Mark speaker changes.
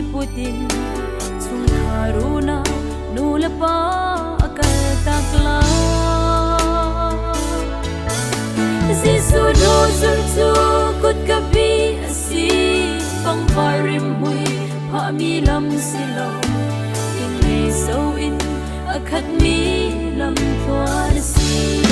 Speaker 1: Putin Sung Haruna Nula pa akal takla Si sudo zultu kut kabi asi Pang parim hui Pamilam silo Ingay so in Akhat mi lam tuan si